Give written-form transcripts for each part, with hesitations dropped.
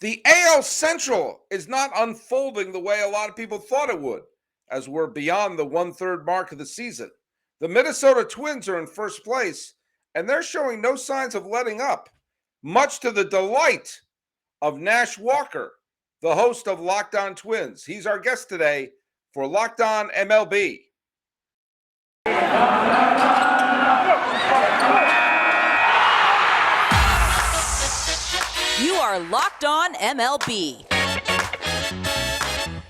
The AL Central is not unfolding the way a lot of people thought it would, as we're beyond the 1/3 mark of the season. The Minnesota Twins are in first place, and they're showing no signs of letting up, much to the delight of Nash Walker, the host of Locked On Twins. He's our guest today for Locked On MLB. You are Locked On MLB,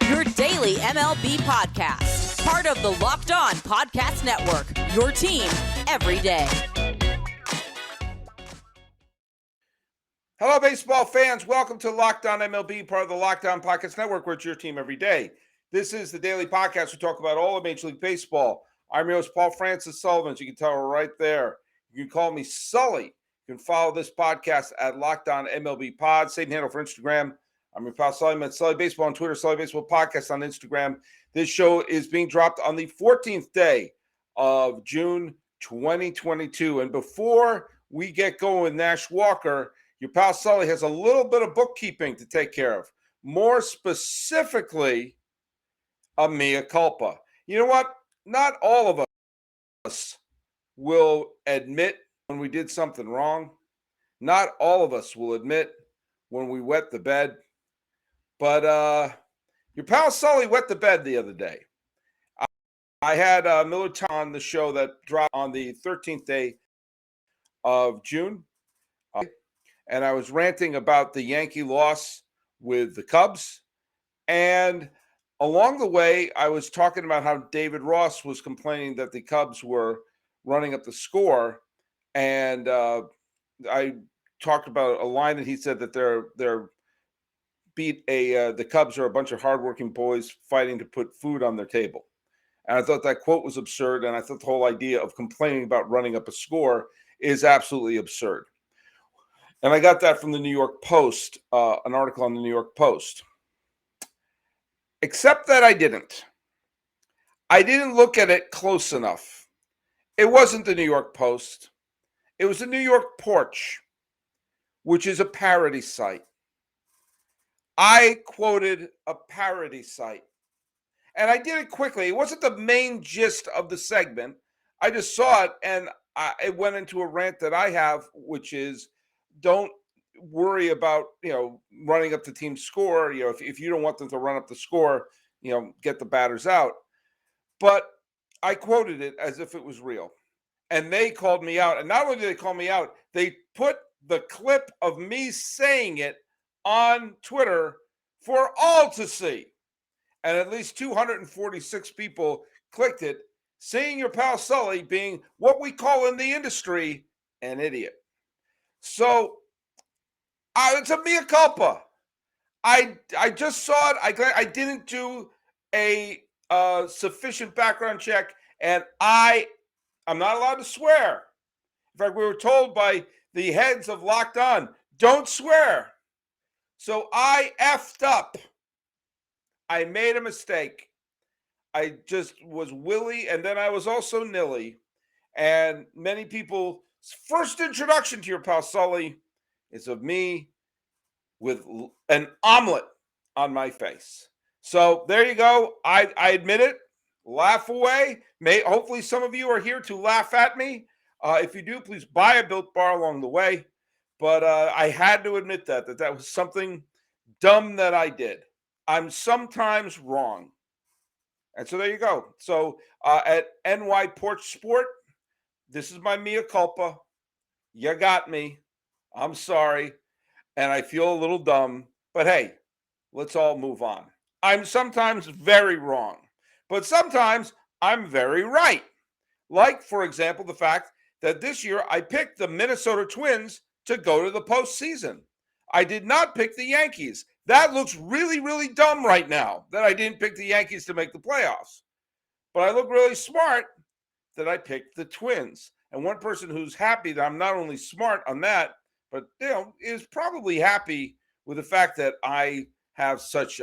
your daily MLB podcast, part of the Locked On Podcast Network, your team every day. Hello, baseball fans. Welcome to Locked On MLB, part of the Locked On Podcast Network, where it's your team every day. This is the daily podcast. We talk about all of Major League Baseball. I'm your host, Paul Francis Sullivan. You can tell right there. You can call me Sully. You can follow this podcast at Locked On MLB Pod. Same handle for Instagram. I'm your pal Sully. I'm at Sully Baseball on Twitter, Sully Baseball Podcast on Instagram. This show is being dropped on the 14th day of June 2022. And before we get going with Nash Walker, your pal Sully has a little bit of bookkeeping to take care of. More specifically, a mea culpa. You know what? Not all of us will admit when we did something wrong. Not all of us will admit when we wet the bed. But your pal Sully wet the bed the other day. I had Miller on the show that dropped on the 13th day of June. And I was ranting about the Yankee loss with the Cubs. And along the way, I was talking about how David Ross was complaining that the Cubs were running up the score. And I talked about a line that he said that the Cubs are a bunch of hardworking boys fighting to put food on their table. And I thought that quote was absurd. And I thought the whole idea of complaining about running up a score is absolutely absurd. And I got that from the New York Post, an article on the New York Post. Except that I didn't. I didn't look at it close enough. It wasn't the New York Post. It was the New York Porch, which is a parody site. I quoted a parody site. And I did it quickly. It wasn't the main gist of the segment. I just saw it, and it went into a rant that I have, which is don't worry about, running up the team's score. If you don't want them to run up the score, get the batters out. But I quoted it as if it was real. And they called me out. And not only did they call me out, they put the clip of me saying it on Twitter for all to see. And at least 246 people clicked it, seeing your pal Sully being what we call in the industry an idiot. So it's a mea culpa. I just saw it. I didn't do a sufficient background check, and I'm not allowed to swear. In fact, we were told by the heads of Locked On, don't swear. So I effed up. I made a mistake. I just was willy, and then I was also nilly. And many people's first introduction to your pal Sully is of me with an omelet on my face. So there you go. I admit it. Laugh away. Hopefully some of you are here to laugh at me. If you do, please buy a Built Bar along the way. But I had to admit that was something dumb that I did. I'm sometimes wrong. And so there you go. So at NY Porch Sport, this is my mea culpa. You got me. I'm sorry. And I feel a little dumb. But hey, let's all move on. I'm sometimes very wrong. But sometimes I'm very right. Like, for example, the fact that this year I picked the Minnesota Twins to go to the postseason. I did not pick the Yankees. That looks really, really dumb right now that I didn't pick the Yankees to make the playoffs. But I look really smart that I picked the Twins. And one person who's happy that I'm not only smart on that, but is probably happy with the fact that I have such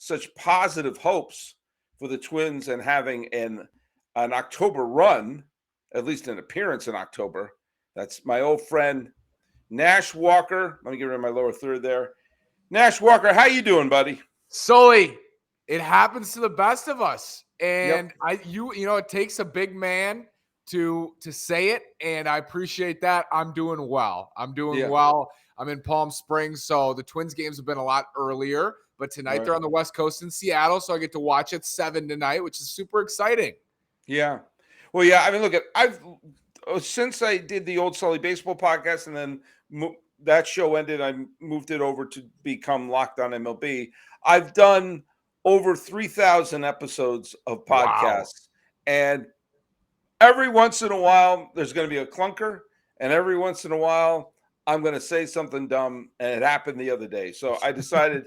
such positive hopes for the Twins and having an October run, at least an appearance in October. That's my old friend Nash Walker. Let me get rid of my lower third there. Nash Walker, how you doing, buddy? Sully, it happens to the best of us. And Yep. it takes a big man to say it, and I appreciate that. I'm doing well. I'm in Palm Springs, so the Twins games have been a lot earlier, but tonight they're on the West Coast in Seattle, so I get to watch at 7 tonight, which is super exciting. Yeah. Well, yeah, I mean, look, since I did the old Sully baseball podcast and then that show ended, I moved it over to become Locked On MLB. I've done over 3,000 episodes of podcasts. Wow. And every once in a while, there's going to be a clunker. And every once in a while, I'm going to say something dumb. And it happened the other day. So I decided,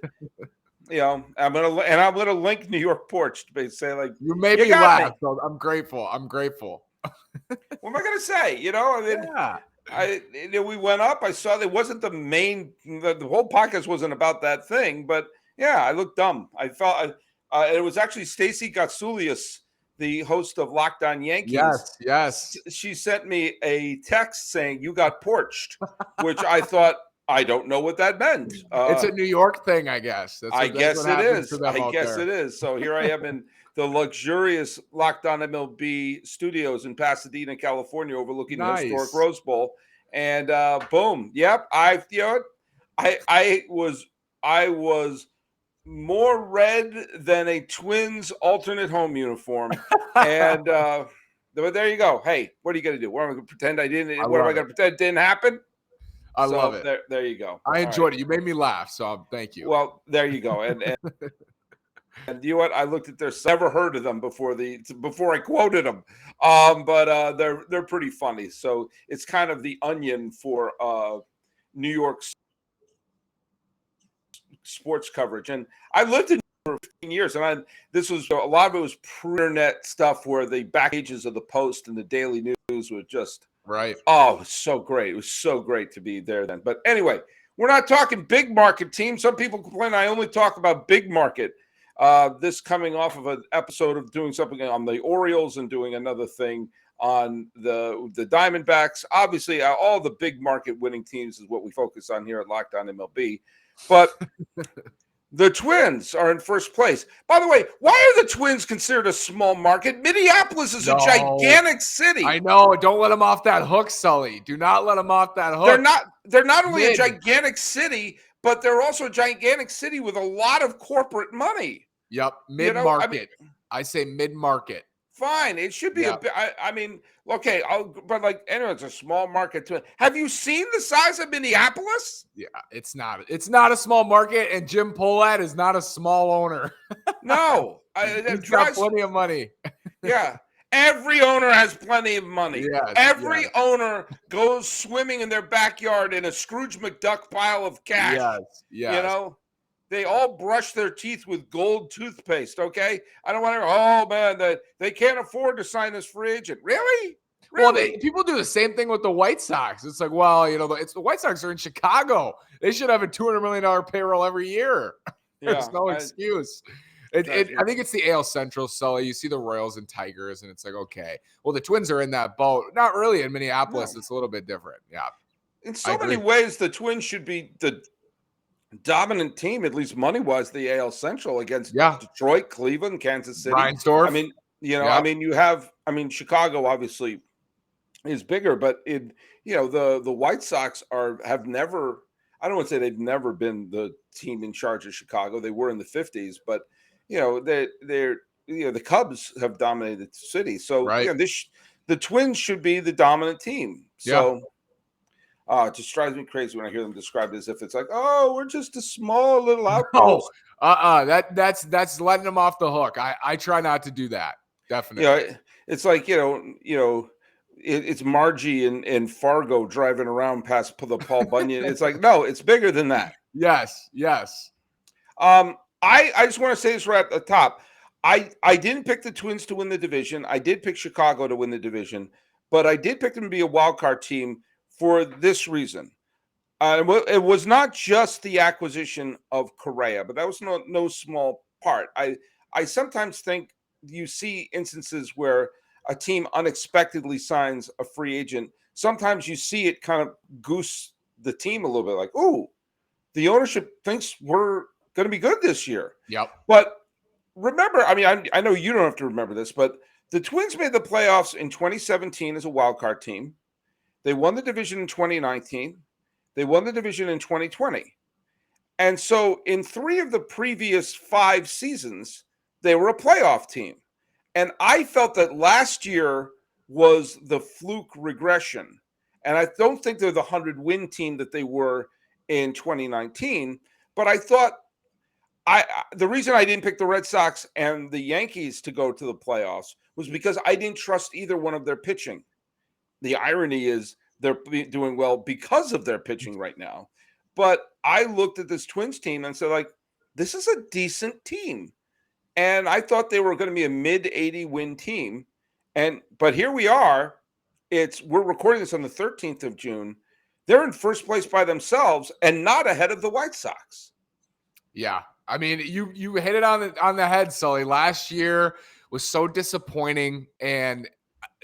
I'm going to link New York Porch to say, like, you made me laugh. So I'm grateful. What am I going to say? We went up. I saw that wasn't the main. The whole podcast wasn't about that thing, but yeah, I looked dumb. I felt it was actually Stacy Gatsoulias, the host of Locked On Yankees. Yes. She sent me a text saying you got porched, which I thought I don't know what that meant. It's a New York thing, I guess. I guess it is. So here I am in the luxurious Locked On MLB studios in Pasadena, California, overlooking the historic Rose Bowl. And boom, yep. I was more red than a Twins alternate home uniform. And but there you go. Hey, what are you gonna do? What am I gonna pretend I didn't? What am I gonna pretend it didn't happen? I love it. There you go. I enjoyed it. You made me laugh, so thank you. Well, there you go. And and you know what? I looked at their. Never heard of them before I quoted them, but they're pretty funny. So it's kind of the Onion for New York sports coverage. And I lived in for 15 years, and this was a lot of it was pre-internet stuff where the back pages of the Post and the Daily News were just right. Oh, it was so great. It was so great to be there then. But anyway, we're not talking big market teams. Some people complain I only talk about big market. This coming off of an episode of doing something on the Orioles and doing another thing on the Diamondbacks. Obviously, all the big market winning teams is what we focus on here at Locked On MLB. But the Twins are in first place. By the way, why are the Twins considered a small market? Minneapolis is a gigantic city. I know. Don't let them off that hook, Sully. Do not let them off that hook. They're not only a gigantic city, but they're also a gigantic city with a lot of corporate money. Yep, mid-market. I say mid-market. Fine, it should be okay. But anyway, it's a small market too. Have you seen the size of Minneapolis? Yeah, it's not. It's not a small market, and Jim Polat is not a small owner. No, he's got plenty of money. Yeah. Every owner has plenty of money. Yes, Every owner goes swimming in their backyard in a Scrooge McDuck pile of cash. Yes. They all brush their teeth with gold toothpaste, okay? I don't want to, oh, man, they can't afford to sign this free agent. Really? Well, people do the same thing with the White Sox. It's like, well, it's the White Sox are in Chicago. They should have a $200 million payroll every year. There's no excuse. I think it's the AL Central, Sully. You see the Royals and Tigers, and it's like, okay, well, the Twins are in that boat. Not really in Minneapolis. No. It's a little bit different. Yeah. In so many ways, the Twins should be the dominant team, at least money-wise, the AL Central against Detroit, Cleveland, Kansas City. Reinsdorf. I mean, Chicago obviously is bigger, but the White Sox have never. I don't want to say they've never been the team in charge of Chicago. They were in the 50s, but the Cubs have dominated the city. So the Twins should be the dominant team. So it just drives me crazy when I hear them described as if it's like, oh, we're just a small little outpost. That's letting them off the hook. I try not to do that. Definitely. It's like it's Margie in Fargo driving around past the Paul Bunyan. It's like, no, it's bigger than that. Yes. I just want to say this right at the top. I didn't pick the Twins to win the division. I did pick Chicago to win the division, but I did pick them to be a wild card team for this reason. It was not just the acquisition of Correa, but that was no small part. I sometimes think you see instances where a team unexpectedly signs a free agent. Sometimes you see it kind of goose the team a little bit. Like, ooh, the ownership thinks we're going to be good this year. Yep. But remember, I mean, I know you don't have to remember this, but the Twins made the playoffs in 2017 as a wild card team. They won the division in 2019. They won the division in 2020. And so in 3 of the previous 5 seasons, they were a playoff team. And I felt that last year was the fluke regression. And I don't think they're the 100-win team that they were in 2019. But I thought the reason I didn't pick the Red Sox and the Yankees to go to the playoffs was because I didn't trust either one of their pitching. The irony is they're doing well because of their pitching right now. But I looked at this Twins team and said, like, this is a decent team. And I thought they were going to be a mid-80 win team. But here we are. We're recording this on the 13th of June. They're in first place by themselves and not ahead of the White Sox. Yeah. I mean, you hit it on the head, Sully. Last year was so disappointing, and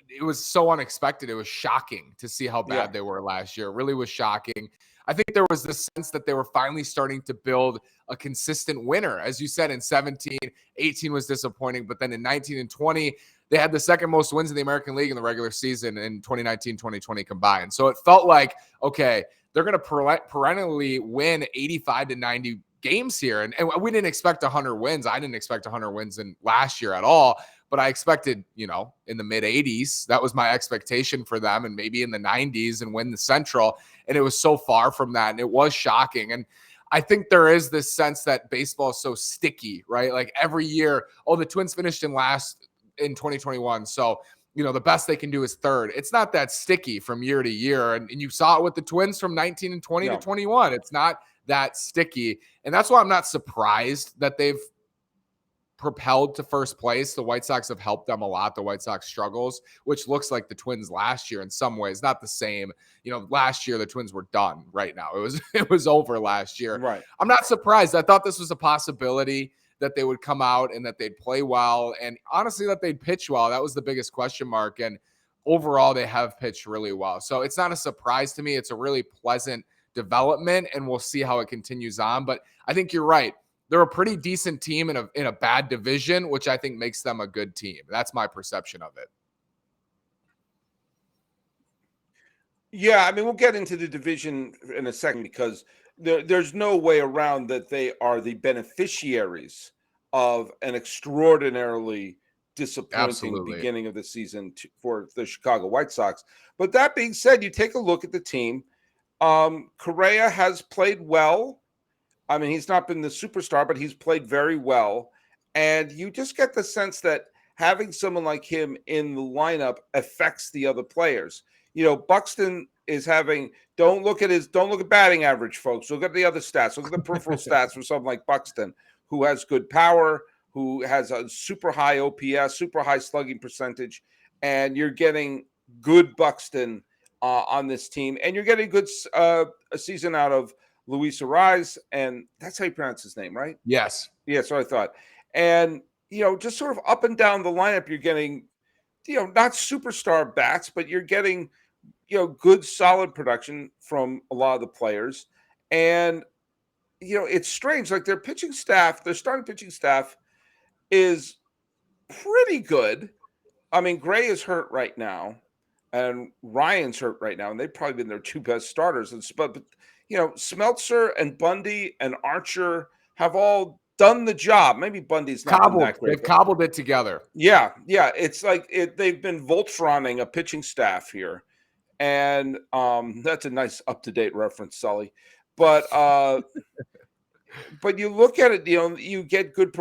it was so unexpected. It was shocking to see how bad they were last year. It really was shocking. I think there was this sense that they were finally starting to build a consistent winner. As you said, in 17, 18 was disappointing, but then in 19 and 20, they had the second most wins in the American League in the regular season in 2019, 2020 combined. So it felt like, okay, they're going to perennially win 85 to 90 games here. And we didn't expect 100 wins. I didn't expect 100 wins in last year at all. But I expected, in the mid 80s, that was my expectation for them, and maybe in the 90s and win the Central. And it was so far from that. And it was shocking. And I think there is this sense that baseball is so sticky, right? Like every year, the Twins finished in last in 2021. So, the best they can do is third. It's not that sticky from year to year. And you saw it with the Twins from 19 and 20 to 21. It's not that sticky. And that's why I'm not surprised that they've propelled to first place. The White Sox have helped them a lot. The White Sox struggles, which looks like the Twins last year in some ways, not the same. Last year the Twins were done right now. It was over last year. Right. I'm not surprised. I thought this was a possibility that they would come out and that they'd play well, and honestly that they'd pitch well. That was the biggest question mark. And overall they have pitched really well. So it's not a surprise to me. It's a really pleasant development, and we'll see how it continues on. But I think you're right. They're a pretty decent team in a bad division, which I think makes them a good team. That's my perception of it. Yeah, I mean, we'll get into the division in a second because there's no way around that they are the beneficiaries of an extraordinarily disappointing beginning of the season for the Chicago White Sox. But that being said, you take a look at the team. Correa has played well. I mean, he's not been the superstar, but he's played very well. And you just get the sense that having someone like him in the lineup affects the other players. Buxton is having, don't look at batting average, folks. Look at the other stats. Look at the peripheral stats for someone like Buxton, who has good power, who has a super high OPS, super high slugging percentage. And you're getting good Buxton on this team. And you're getting good a season out of Luis Ariz, and that's how you pronounce his name, right? Yes. Yeah, so I thought. And, just sort of up and down the lineup, you're getting, not superstar bats, but you're getting, good, solid production from a lot of the players. And, it's strange. Like their starting pitching staff is pretty good. I mean, Gray is hurt right now, and Ryan's hurt right now, and they've probably been their 2 best starters. But Smeltzer and Bundy and Archer have all done the job. Maybe Bundy's not been that great. They've cobbled it together. Yeah. It's like they've been Voltroning a pitching staff here. And that's a nice up-to-date reference, Sully. But but you look at it, you get good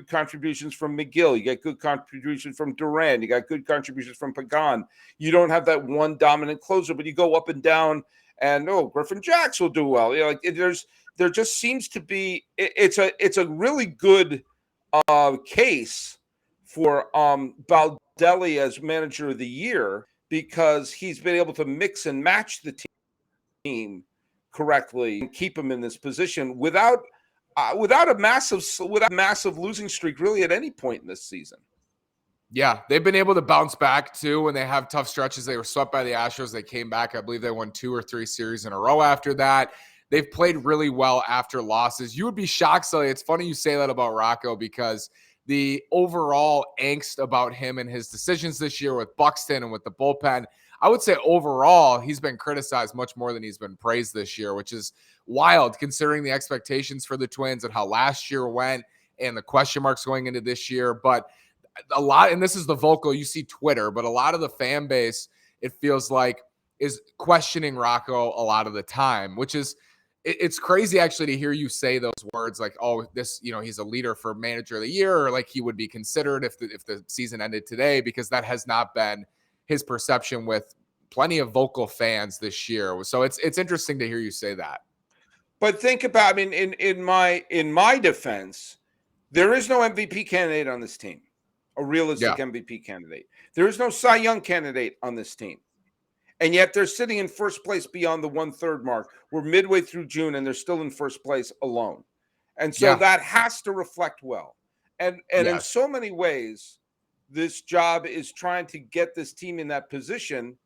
contributions from McGill. You get good contributions from Duran. You got good contributions from Pagan. You don't have that one dominant closer, but you go up and down. And Griffin Jacks will do well. There just seems to be it's a really good case for Baldelli as manager of the year because he's been able to mix and match the team correctly and keep him in this position without a massive losing streak really at any point in this season. Yeah, they've been able to bounce back too when they have tough stretches. They were swept by the Astros. They came back. I believe they won 2 or 3 series in a row after that. They've played really well after losses. You would be shocked, Sully. It's funny you say that about Rocco because the overall angst about him and his decisions this year with Buxton and with the bullpen, I would say overall he's been criticized much more than he's been praised this year, which is wild considering the expectations for the Twins and how last year went and the question marks going into this year. But a lot, and this is the vocal, you see Twitter, but a lot of the fan base, it feels like, is questioning Rocco a lot of the time, which is, it's crazy actually to hear you say those words like, oh, this, he's a leader for manager of the year, or like he would be considered if the season ended today, because that has not been his perception with plenty of vocal fans this year. So it's interesting to hear you say that. But think about, in my defense, there is no MVP candidate on this team. A realistic MVP candidate. There is no Cy Young candidate on this team. And yet they're sitting in first place beyond the 1/3 mark. We're midway through June and they're still in first place alone. And so that has to reflect well. And in so many ways, this job is trying to get this team in that position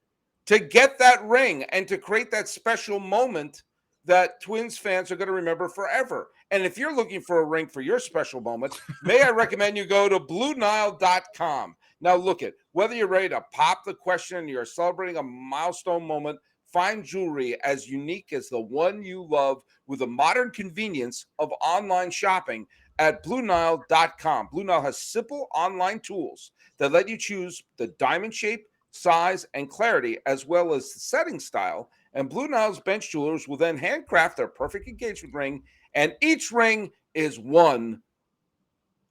to get that ring and to create that special moment that Twins fans are going to remember forever. And if you're looking for a ring for your special moment, may I recommend you go to BlueNile.com. Now look at, whether you're ready to pop the question, you're celebrating a milestone moment, find jewelry as unique as the one you love with the modern convenience of online shopping at BlueNile.com. Blue Nile has simple online tools that let you choose the diamond shape, size, and clarity, as well as the setting style. And Blue Nile's bench jewelers will then handcraft their perfect engagement ring, and each ring is one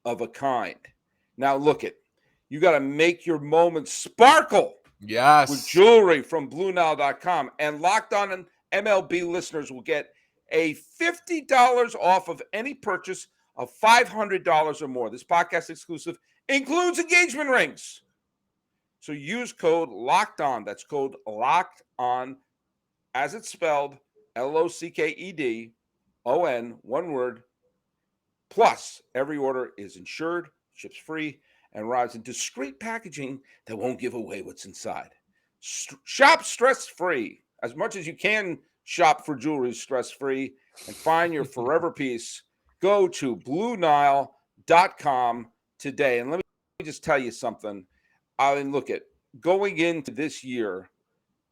of a kind. Now look it, you got to make your moment sparkle. Yes. With jewelry from BlueNile.com. And Locked On MLB listeners will get a $50 off of any purchase of $500 or more. This podcast exclusive includes engagement rings. So use code Locked On. That's code Locked On, as it's spelled, LOCKEDON, one word. Plus, every order is insured, ships free, and arrives in discreet packaging that won't give away what's inside. Shop stress-free. As much as you can shop for jewelry stress-free and find your forever piece, go to BlueNile.com today. And let me just tell you something. Look at, going into this year,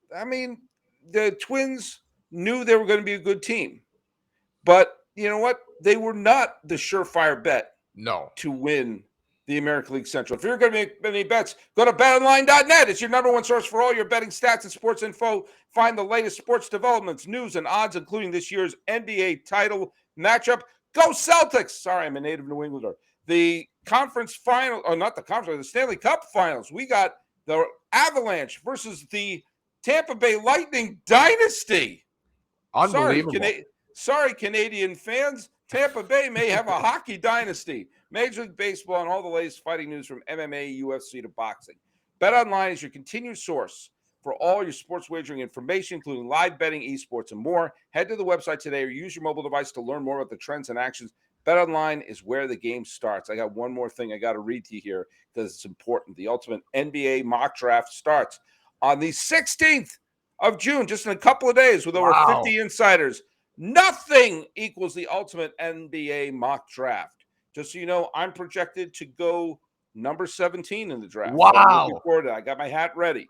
the Twins knew they were going to be a good team. But you know what? They were not the surefire bet to win the American League Central. If you're going to make any bets, go to BetOnline.net. It's your number one source for all your betting stats and sports info. Find the latest sports developments, news, and odds, including this year's NBA title matchup. Go Celtics! Sorry, I'm a native New Englander. The conference final, or not the conference, the Stanley Cup finals. We got the Avalanche versus the Tampa Bay Lightning dynasty. Unbelievable. Sorry, Canadian fans. Tampa Bay may have a hockey dynasty. Major League Baseball and all the latest fighting news from MMA, UFC to boxing. BetOnline is your continued source for all your sports wagering information, including live betting, esports, and more. Head to the website today or use your mobile device to learn more about the trends and actions. BetOnline is where the game starts. I got one more thing I got to read to you here because it's important. The ultimate NBA mock draft starts on the 16th of June, just in a couple of days, with over 50 insiders. Nothing equals the ultimate NBA mock draft. Just so you know, I'm projected to go number 17 in the draft. Wow. So I'm looking forward to it. I got my hat ready.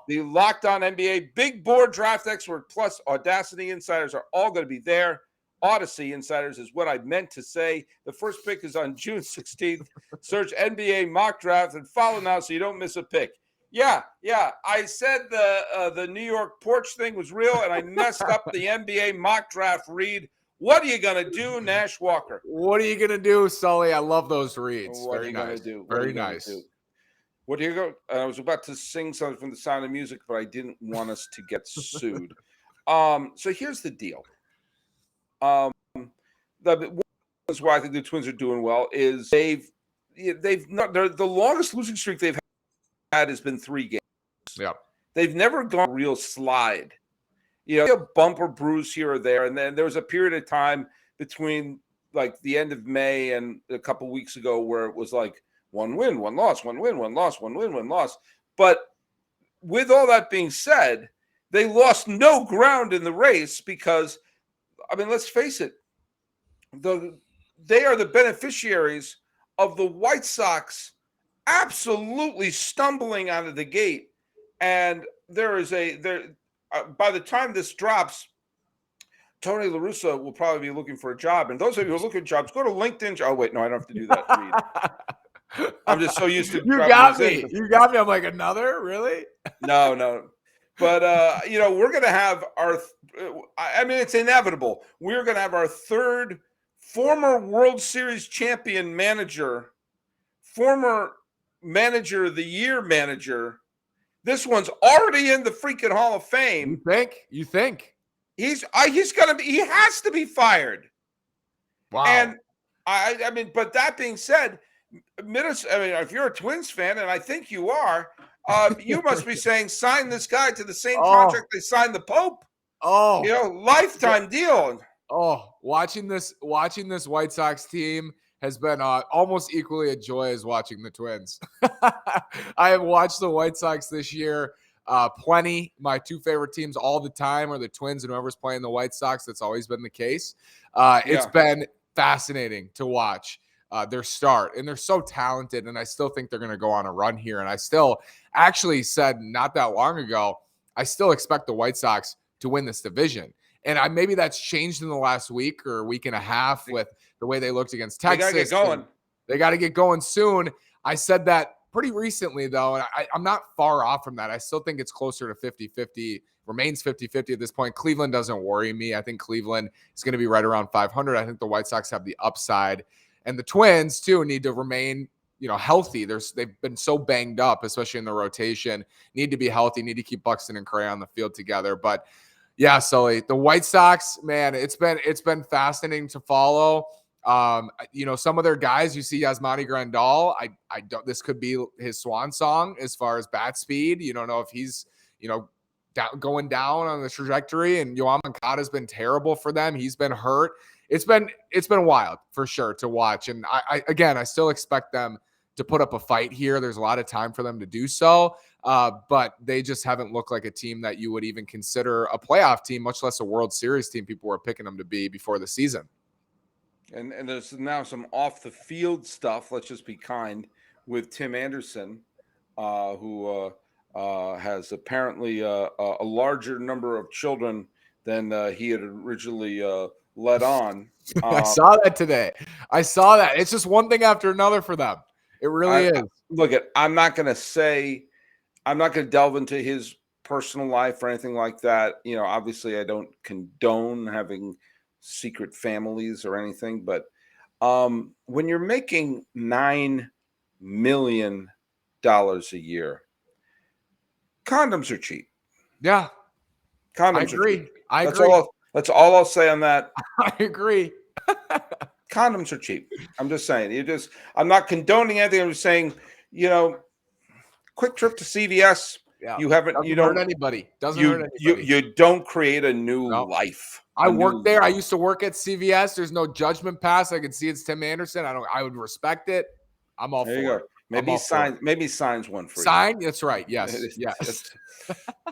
The Locked On NBA Big Board Draft Expert plus Audacity Insiders are all going to be there. Odyssey Insiders is what I meant to say. The first pick is on June 16th. Search NBA mock draft and follow now so you don't miss a pick. Yeah. I said the New York porch thing was real, and I messed up the NBA mock draft read. What are you going to do, Nash Walker? What are you going to do, Sully? I love those reads. What are you going to do? Very nice. What do you go? I was about to sing something from The Sound of Music, but I didn't want us to get sued. So here's the deal. One is why I think the Twins are doing well is the longest losing streak they've had has been 3 games. Yeah, they've never gone a real slide. A bump or bruise here or there, and then there was a period of time between like the end of May and a couple weeks ago where it was like one win, one loss, one win, one loss, one win, one loss. But with all that being said, they lost no ground in the race because, I mean, let's face it, they are the beneficiaries of the White Sox absolutely stumbling out of the gate. And by the time this drops, Tony La Russa will probably be looking for a job. And those of you who are looking for jobs, go to LinkedIn. Oh, wait, no, I don't have to do that. I'm just so used to. You got me. You got me. I'm like, another? Really? No. But, we're going to have it's inevitable. We're going to have our third former World Series champion manager, former manager of the year manager. This one's already in the freaking Hall of Fame. You think? He has to be fired. Wow. And but that being said, if you're a Twins fan, and I think you are, you must be saying, sign this guy to the same contract they signed the Pope. Lifetime deal. Watching this White Sox team has been almost equally a joy as watching the Twins. I have watched the White Sox this year plenty. My two favorite teams all the time are the Twins and whoever's playing the White Sox. That's always been the case. It's been fascinating to watch their start, and they're so talented, and I still think they're going to go on a run here. And I still actually said not that long ago, I still expect the White Sox to win this division. And maybe that's changed in the last week or week and a half with the way they looked against Texas. They got to get going. They got to get going soon. I said that pretty recently, though, and I'm not far off from that. I still think it's closer to 50-50, remains 50-50 at this point. Cleveland doesn't worry me. I think Cleveland is going to be right around 500. I think the White Sox have the upside. And the Twins, too, need to remain healthy. They've been so banged up, especially in the rotation. Need to be healthy, need to keep Buxton and Correa on the field together. But yeah, Sully, the White Sox, man, it's been fascinating to follow. Some of their guys, you see Yasmani Grandal. I don't. This could be his swan song as far as bat speed. You don't know if he's going down on the trajectory. And Yoan Moncada has been terrible for them. He's been hurt. It's been wild for sure to watch. And I still expect them to put up a fight here. There's a lot of time for them to do so. But they just haven't looked like a team that you would even consider a playoff team, much less a World Series team people were picking them to be before the season. And there's now some off the field stuff. Let's just be kind with Tim Anderson, who has apparently a larger number of children than he had originally let on. I saw that today. I saw that. It's just one thing after another for them. It really is. Look, I'm not going to delve into his personal life or anything like that. Obviously I don't condone having secret families or anything, but when you're making $9 million a year, condoms are cheap. Yeah. Condoms I agree. Are cheap. That's all I'll say on that. I agree. Condoms are cheap. I'm just saying. I'm not condoning anything. I'm just saying, quick trip to CVS. Yeah. You don't hurt anybody. Doesn't hurt anybody. You don't create a new life. I worked there. I used to work at CVS. There's no judgment pass. I can see it's Tim Anderson. I would respect it. I'm all for it. Maybe he signs one for you. Sign? That's right. Yes. Yes.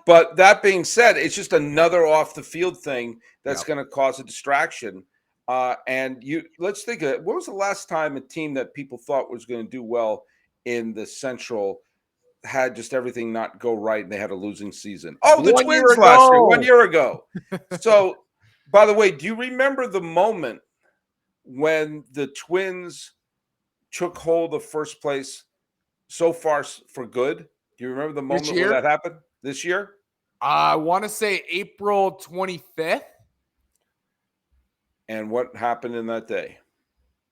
But that being said, it's just another off the field thing that's going to cause a distraction. Let's think of it. When was the last time a team that people thought was going to do well in the Central had just everything not go right and they had a losing season? Oh, the Twins last year, 1 year ago. So, by the way, do you remember the moment when the Twins took hold of first place so far for good? Do you remember the moment when that happened this year? I want to say April 25th. And what happened in that day?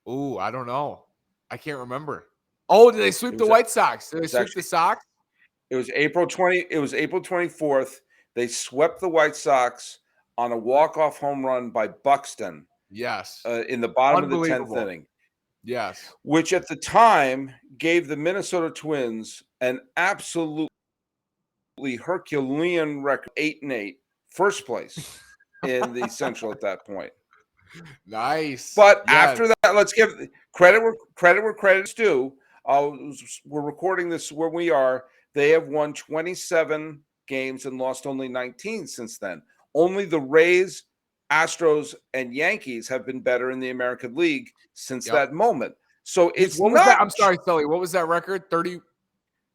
Ooh, I don't know. I can't remember. Oh, did they sweep the White Sox? Did they sweep the Sox? It was April 24th. They swept the White Sox on a walk-off home run by Buxton. Yes. In the bottom of the 10th inning. Yes. Which at the time gave the Minnesota Twins an absolutely Herculean record, 8-8, first place in the Central at that point. Nice. But after that, let's give credit where credit's due. We're recording this where we are. They have won 27 games and lost only 19 since then. Only the Rays, Astros, and Yankees have been better in the American League since that moment. So it's what was that? I'm sorry, Sully. What was that record? 30,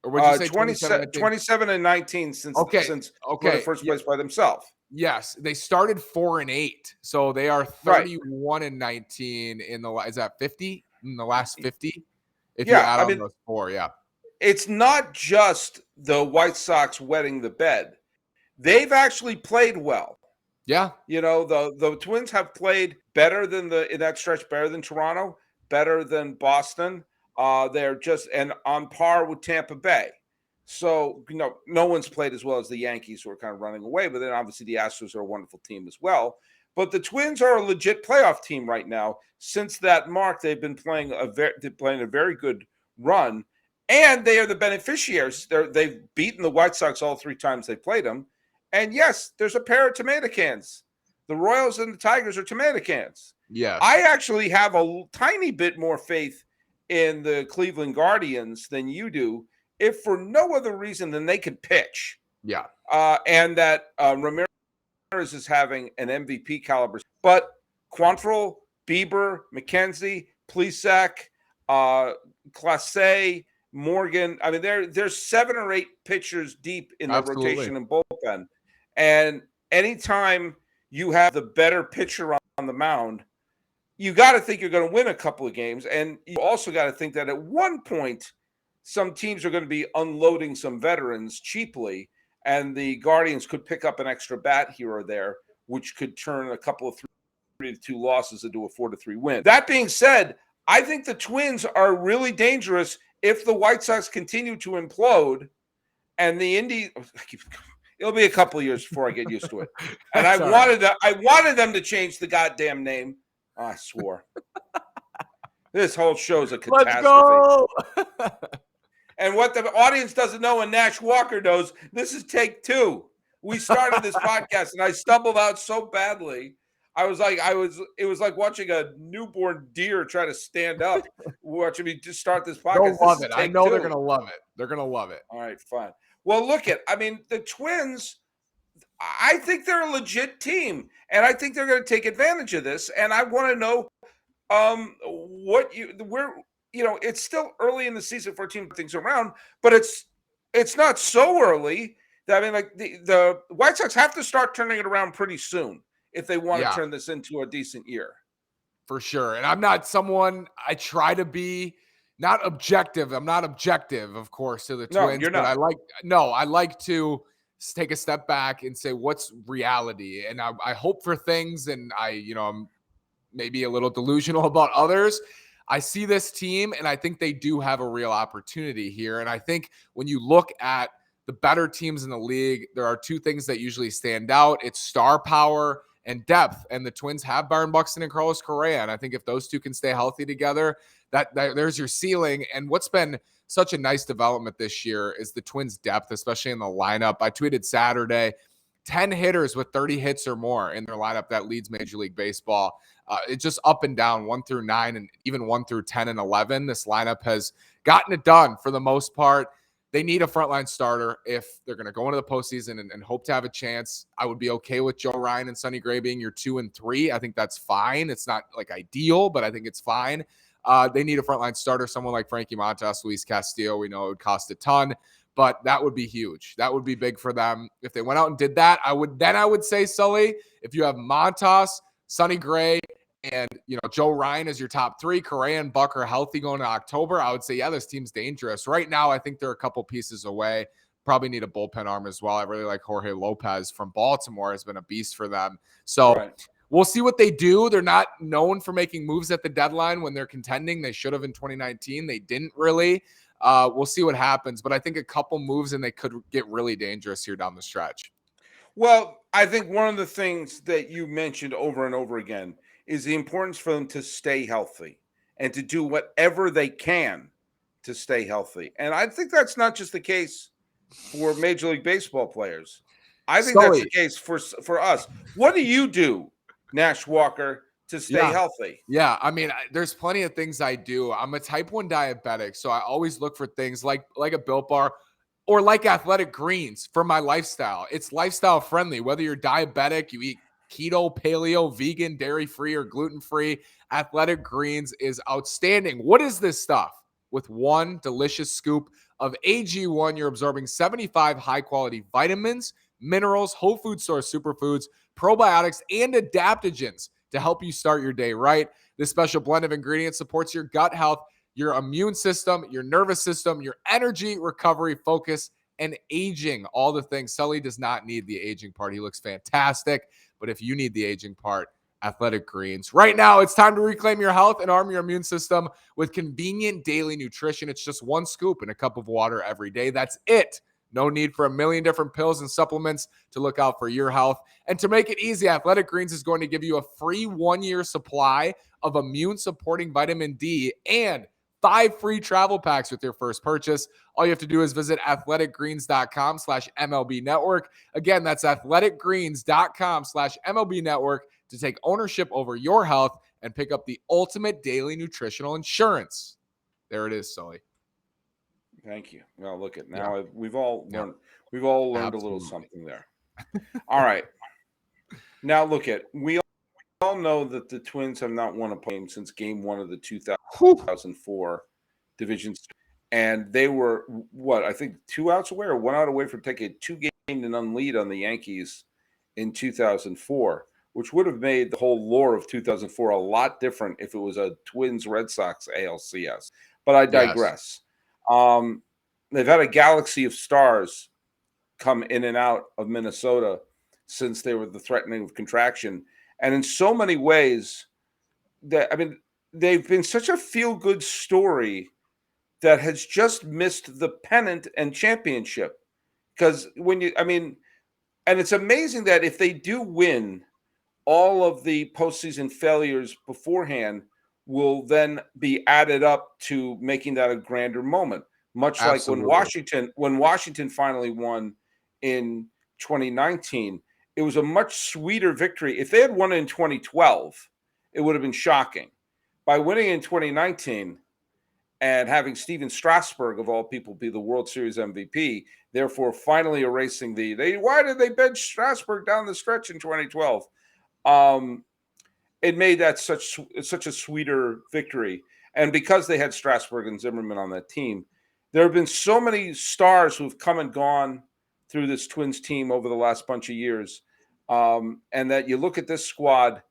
or would you say 27 and 19 since the first place by themselves. Yes, they started 4-8, so they are 31 and 19 in the. Is that 50 in the last 50? If you add on those four, it's not just the White Sox wetting the bed; they've actually played well. Yeah, the Twins have played better than in that stretch, better than Toronto, better than Boston. They're just and on par with Tampa Bay. So, no one's played as well as the Yankees, who are kind of running away. But then obviously the Astros are a wonderful team as well. But the Twins are a legit playoff team right now. Since that mark, they've been playing a very good run. And they are the beneficiaries. They've beaten the White Sox all 3 times they played them. And yes, there's a pair of tomato cans. The Royals and the Tigers are tomato cans. Yeah. I actually have a tiny bit more faith in the Cleveland Guardians than you do, if for no other reason than they can pitch. Yeah. And that Ramirez is having an MVP caliber. But Quantrill, Bieber, McKenzie, Plesac, Clase, Morgan. I mean, there's 7 or 8 pitchers deep in the rotation and bullpen. And anytime you have the better pitcher on the mound, you got to think you're going to win a couple of games. And you also got to think that at one point, some teams are going to be unloading some veterans cheaply, and the Guardians could pick up an extra bat here or there, which could turn a couple of 3-2 losses into a 4-3 win. That being said, I think the Twins are really dangerous if the White Sox continue to implode, and the it'll be a couple of years before I get used to it. And I wanted them to change the goddamn name. Oh, I swore. This whole show's a catastrophe. Let's go. And what the audience doesn't know, and Nash Walker knows, this is take 2. We started this podcast, and I stumbled out so badly. It was like watching a newborn deer try to stand up, watching me just start this podcast. They'll love it. I know they're going to love it. They're going to love it. All right, fine. Well, the Twins, I think they're a legit team, and I think they're going to take advantage of this. And I want to know it's still early in the season for a team to things around, but it's not so early that, the White Sox have to start turning it around pretty soon if they want to turn this into a decent year. For sure. And I'm not someone, I try to be not objective. I'm not objective, of course, to the Twins. No, you're not. But I like to take a step back and say, what's reality? And I hope for things, and I'm maybe a little delusional about others. I see this team, and I think they do have a real opportunity here. And I think when you look at the better teams in the league, there are 2 things that usually stand out. It's star power and depth. And the Twins have Byron Buxton and Carlos Correa. And I think if those 2 can stay healthy together, that there's your ceiling. And what's been such a nice development this year is the Twins' depth, especially in the lineup. I tweeted Saturday, 10 hitters with 30 hits or more in their lineup that leads Major League Baseball. It's just up and down, 1 through 9, and even 1 through 10 and 11. This lineup has gotten it done for the most part. They need a frontline starter if they're going to go into the postseason and hope to have a chance. I would be okay with Joe Ryan and Sonny Gray being your 2 and 3. I think that's fine. It's not ideal, but I think it's fine. They need a frontline starter, someone like Frankie Montas, Luis Castillo. We know it would cost a ton, but that would be huge. That would be big for them. If they went out and did that, I would say, Sully, if you have Montas, Sonny Gray, and Joe Ryan as your top 3, Correa and Buck are healthy going to October, I would say, this team's dangerous. Right now, I think they're a couple pieces away. Probably need a bullpen arm as well. I really like Jorge Lopez from Baltimore, has been a beast for them. So We'll see what they do. They're not known for making moves at the deadline when they're contending. They should have in 2019. They didn't really. We'll see what happens. But I think a couple moves and they could get really dangerous here down the stretch. Well, I think one of the things that you mentioned over and over again is the importance for them to stay healthy and to do whatever they can to stay healthy. And I think that's not just the case for Major League Baseball players. I think that's the case for us. What do you do, Nash Walker, to stay healthy. Yeah, I mean, there's plenty of things I do. I'm a type 1 diabetic, so I always look for things like a Built Bar or like Athletic Greens for my lifestyle. It's lifestyle friendly. Whether you're diabetic, you eat keto, paleo, vegan, dairy-free, or gluten-free, Athletic Greens is outstanding. What is this stuff? With one delicious scoop of AG1, you're absorbing 75 high-quality vitamins, minerals, whole food source superfoods, probiotics, and adaptogens to help you start your day right. This special blend of ingredients supports your gut health, your immune system, your nervous system, your energy, recovery, focus, and aging. All the things. Sully does not need the aging part. He looks fantastic. But if you need the aging part, Athletic Greens. Right now, it's time to reclaim your health and arm your immune system with convenient daily nutrition. It's just one scoop in a cup of water every day. That's it. No need for a million different pills and supplements to look out for your health. And to make it easy, Athletic Greens is going to give you a free 1-year supply of immune-supporting vitamin D and 5 free travel packs with your first purchase. All you have to do is visit athleticgreens.com/MLB network. Again, that's athleticgreens.com/MLB network to take ownership over your health and pick up the ultimate daily nutritional insurance. There it is, Sully. Thank you. Well, look at now. We've all learned. We've all learned a little something there. All right. Now look at. We all know that the Twins have not won a game since Game 1 of the 2004 division, and they were what I think 2 outs away or 1 out away from taking a 2-game-to-none lead on the Yankees in 2004, which would have made the whole lore of 2004 a lot different if it was a Twins Red Sox ALCS. But I digress. Yes. They've had a galaxy of stars come in and out of Minnesota since they were the threatening of contraction. And in so many ways, they've been such a feel-good story that has just missed the pennant and championship. Because and it's amazing that if they do win, all of the postseason failures beforehand will then be added up to making that a grander moment. Much Absolutely. Like when Washington finally won in 2019, it was a much sweeter victory. If they had won in 2012, it would have been shocking. By winning in 2019 and having Steven Strasburg, of all people, be the World Series MVP, therefore finally erasing why did they bench Strasburg down the stretch in 2012? It made that such a sweeter victory. And because they had Strasburg and Zimmerman on that team, there have been so many stars who've come and gone through this Twins team over the last bunch of years. And that you look at this squad,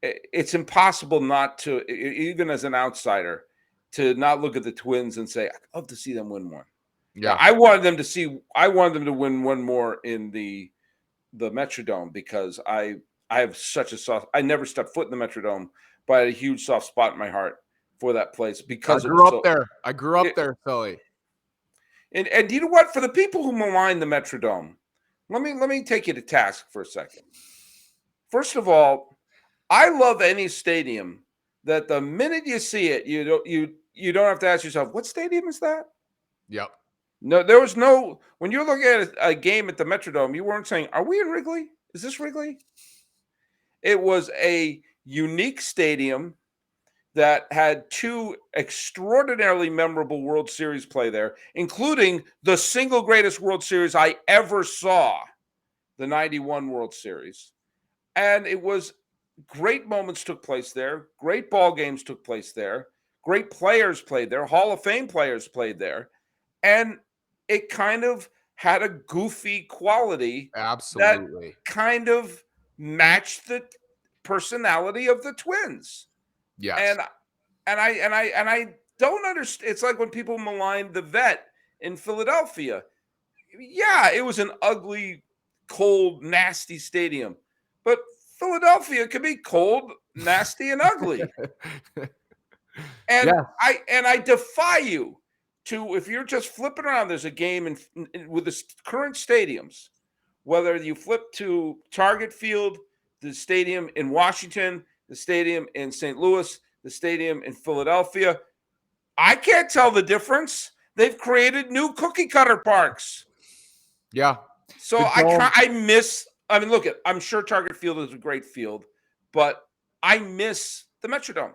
it's impossible not to, even as an outsider, to not look at the Twins and say, I'd love to see them win one. Yeah, I wanted them to win one more in the Metrodome because I have such a soft. I never stepped foot in the Metrodome, but I had a huge soft spot in my heart for that place because I grew up there. I grew up there, Sully. And you know what? For the people who malign the Metrodome, let me take you to task for a second. First of all, I love any stadium that the minute you see it, you don't have to ask yourself, what stadium is that? Yep. No, there was no, when you're looking at a game at the Metrodome, you weren't saying, are we in Wrigley? Is this Wrigley? It was a unique stadium that had 2 extraordinarily memorable World Series play there, including the single greatest World Series I ever saw, the 91 World Series. And it was great moments took place there. Great ball games took place there. Great players played there. Hall of Fame players played there. And it kind of had a goofy quality. Absolutely. That kind of matched the personality of the Twins. Yes. And I don't understand. It's like when people malign the Vet in Philadelphia. Yeah, it was an ugly, cold, nasty stadium. But Philadelphia can be cold, nasty, and ugly. And I defy you to, if you're just flipping around, there's a game with the current stadiums, whether you flip to Target Field, the stadium in Washington, the stadium in St. Louis, the stadium in Philadelphia, I can't tell the difference. They've created new cookie cutter parks. Yeah. So I miss I mean, look, I'm sure Target Field is a great field, but I miss the Metrodome.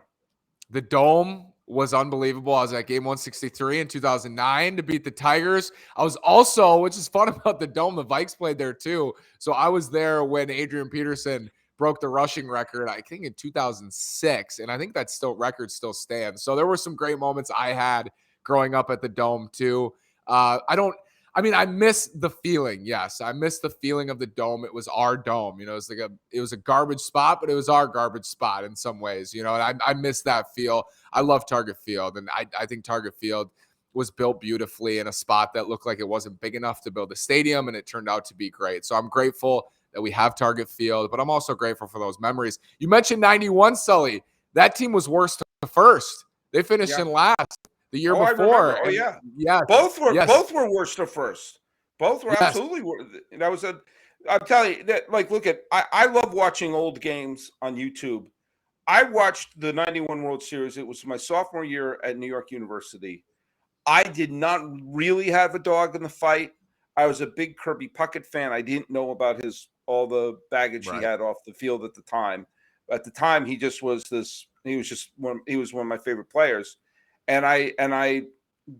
The Dome was unbelievable. I was at game 163 in 2009 to beat the Tigers. I was also, which is fun about the Dome, the Vikes played there too. So I was there when Adrian Peterson broke the rushing record, I think in 2006. And I think that record still stands. So there were some great moments I had growing up at the Dome too. I miss the feeling. Yes, I miss the feeling of the Dome. It was our Dome. It was a garbage spot, but it was our garbage spot in some ways. And I miss that feel. I love Target Field, and I think Target Field was built beautifully in a spot that looked like it wasn't big enough to build a stadium, and it turned out to be great. So I'm grateful that we have Target Field, but I'm also grateful for those memories. You mentioned 91, Sully. That team was worst to first. They finished in last. The year before. I remember. Yeah. Both were worst to first. Both were absolutely worst. I'm telling you that, I love watching old games on YouTube. I watched the 91 World Series. It was my sophomore year at New York University. I did not really have a dog in the fight. I was a big Kirby Puckett fan. I didn't know about all the baggage he had off the field at the time. At the time, he was one of my favorite players. And I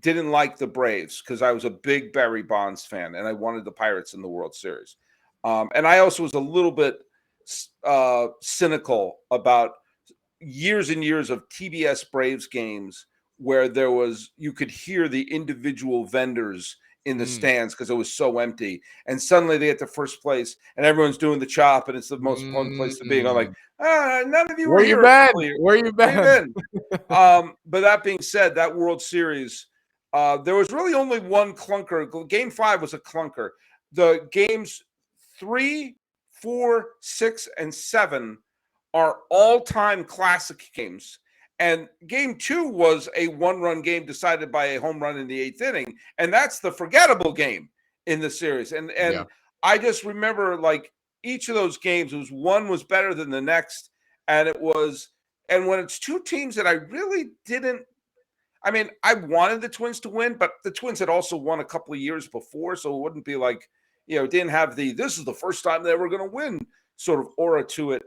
didn't like the Braves because I was a big Barry Bonds fan and I wanted the Pirates in the World Series. And I also was a little bit cynical about years and years of TBS Braves games where you could hear the individual vendors in the stands because it was so empty. And suddenly they get to first place and everyone's doing the chop and it's the most fun place to be. And I'm like, none of you were here. Where you been? But that being said, that World Series, there was really only one clunker. Game 5 was a clunker. The games 3, 4, 6, and 7 are all-time classic games. And game 2 was a one-run game decided by a home run in the 8th inning. And that's the forgettable game in the series. And I just remember each of those games, one was better than the next. And when it's two teams that I really didn't, I wanted the Twins to win, but the Twins had also won a couple of years before. So it wouldn't be didn't have this is the first time they were going to win sort of aura to it.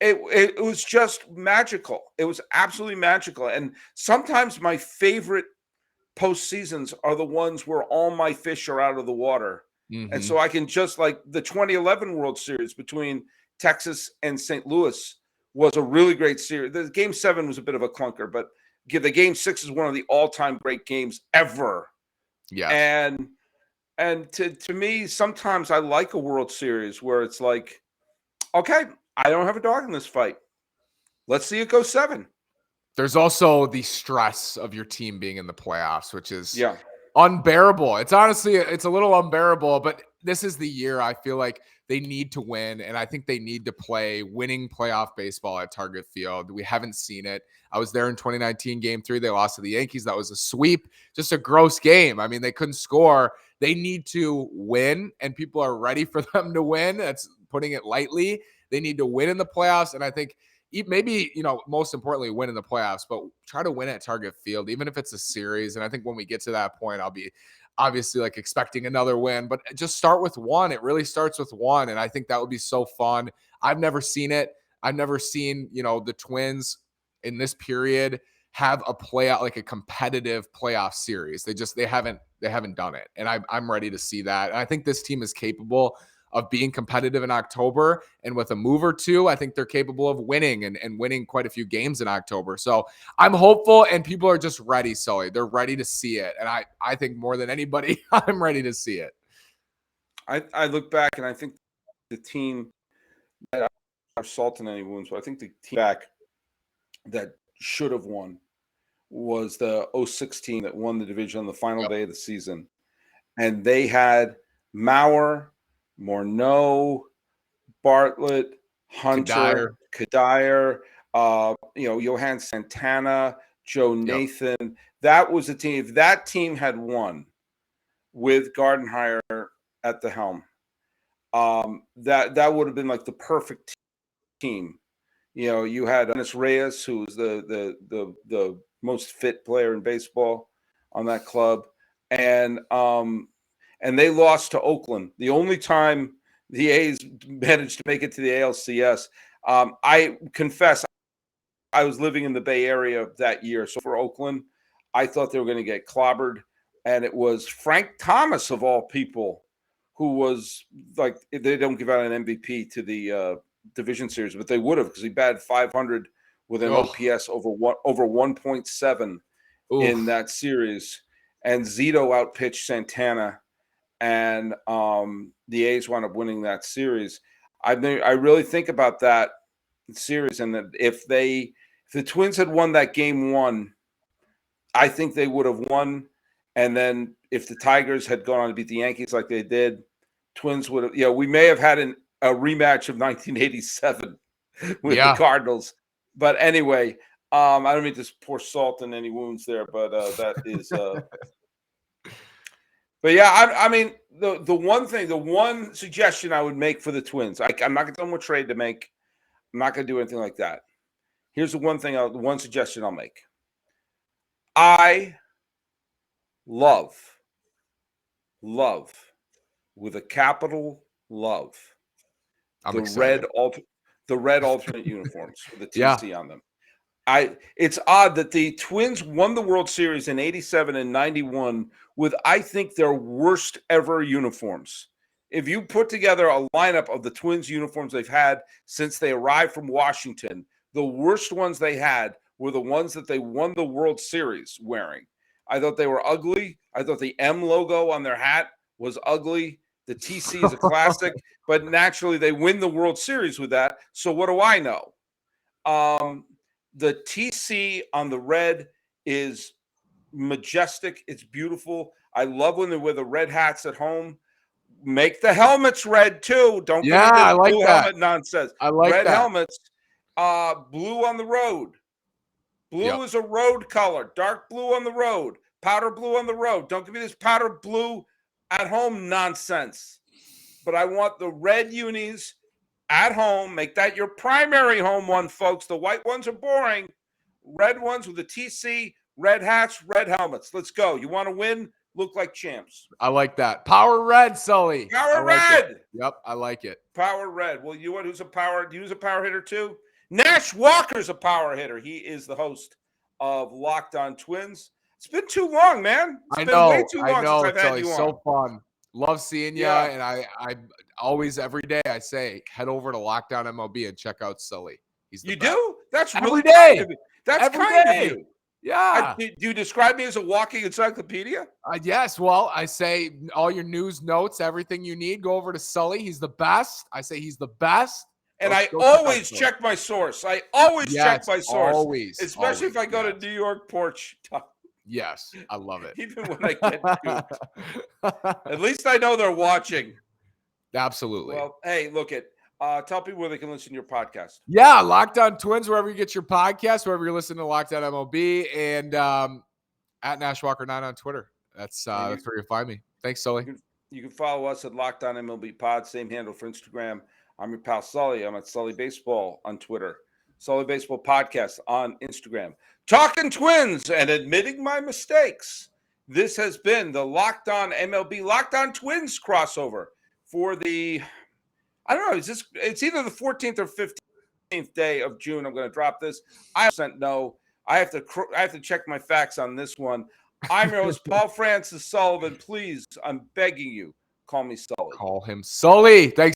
It was just magical. It was absolutely magical. And sometimes my favorite postseasons are the ones where all my fish are out of the water. Mm-hmm. And so I can just the 2011 World Series between Texas and St. Louis was a really great series. The game 7 was a bit of a clunker, but the game 6 is one of the all-time great games ever. Yeah. And to me, sometimes I like a World Series where it's okay, I don't have a dog in this fight. Let's see it go 7. There's also the stress of your team being in the playoffs, which is unbearable. It's a little unbearable, but this is the year I feel like they need to win, and I think they need to play winning playoff baseball at Target Field. We haven't seen it. I was there in 2019 Game 3. They lost to the Yankees. That was a sweep, just a gross game. They couldn't score. They need to win, and people are ready for them to win. That's putting it lightly. They need to win in the playoffs, and I think maybe, most importantly, win in the playoffs, but try to win at Target Field, even if it's a series. And I think when we get to that point, I'll be obviously expecting another win, but just start with one. It really starts with one. And I think that would be so fun. I've never seen it. I've never seen, the Twins in this period have a a competitive playoff series. They haven't done it. And I'm ready to see that. And I think this team is capable of being competitive in October, and with a move or two, I think they're capable of winning and winning quite a few games in October. So I'm hopeful, and people are just ready, Sully. They're ready to see it. And I think more than anybody, I'm ready to see it. I look back and I think the team that I'm salt in any wounds, but I think the team back that should have won was the 06 team that won the division on the final day of the season. And they had Mauer, Morneau, Bartlett, Hunter, Kadire, Johan Santana, Joe Nathan. That was a team. If that team had won with Gardenhire at the helm, that would have been the perfect team. You had Dennis Reyes, who was the most fit player in baseball on that club, and they lost to Oakland. The only time the A's managed to make it to the ALCS. I confess, I was living in the Bay Area that year. So for Oakland, I thought they were going to get clobbered. And it was Frank Thomas, of all people, who was like, they don't give out an MVP to the division series, but they would have, because he batted 500 with an OPS over 1.7 in that series. And Zito outpitched Santana, and the A's wound up winning that series. I really think about that series, and that if the Twins had won that game one, I think they would have won. And then if the Tigers had gone on to beat the Yankees like they did, Twins would have, we may have had a rematch of 1987 with the Cardinals. But anyway, I don't mean to pour salt in any wounds there, but that is but yeah, I mean, the one suggestion I would make for the Twins, I'm not going to tell them what trade to make. I'm not going to do anything like that. Here's the one suggestion I'll make. I love with a capital love the red alternate uniforms with the TC on them. It's odd that the Twins won the World Series in 87 and 91 with, I think, their worst ever uniforms. If you put together a lineup of the Twins uniforms they've had since they arrived from Washington, the worst ones they had were the ones that they won the World Series wearing. I thought they were ugly. I thought the M logo on their hat was ugly. The TC is a classic, but naturally they win the World Series with that. So what do I know? The TC on the red is majestic. It's beautiful. I love when they wear the red hats at home. Make the helmets red too. Don't give me this blue helmet nonsense. I like red helmets. Blue on the road. Blue is a road color. Dark blue on the road. Powder blue on the road. Don't give me this powder blue at home nonsense. But I want the red unis at home. Make that your primary home one, folks. The white ones are boring. Red ones with the TC, red hats, red helmets. Let's go. You want to win? Look like champs. I like that. Power red, Sully. Power red. Yep, I like it. Power red. Well, you want who's a power? Do you use a power hitter too? Nash Walker's a power hitter. He is the host of Locked On Twins. It's been too long, man. It's been way too long since I've had you on. So fun. Love seeing you. And I always, every day, I say, head over to Locked On MLB and check out Sully. He's the best. Do? That's every really day. kind of you. That's every kind day. of you. Yeah. Do you describe me as a walking encyclopedia? Yes. Well, I say all your news, notes, everything you need, go over to Sully. He's the best. I say he's the best. And I always check my source. I always check my source. Always. Especially if I go to New York Porch. Yes. I love it. Even when I get duped. At least I know they're watching. Absolutely. Well, hey, look at tell people where they can listen to your podcast. Yeah, Locked On Twins, wherever you get your podcast, wherever you're listening to Locked On MLB, and at Nash Walker 9 on Twitter. That's where you find me. Thanks, Sully. You can follow us at Locked On MLB Pod, same handle for Instagram. I'm your pal Sully. I'm at Sully Baseball on Twitter. Sully Baseball Podcast on Instagram. Talking Twins and admitting my mistakes. This has been the Locked On MLB Locked On Twins crossover for the, I don't know, it's either the 14th or 15th day of June. I'm going to drop this. I have to check my facts on this one. I'm your host, Paul Francis Sullivan. Please, I'm begging you, call me Sully. Call him Sully. Thanks.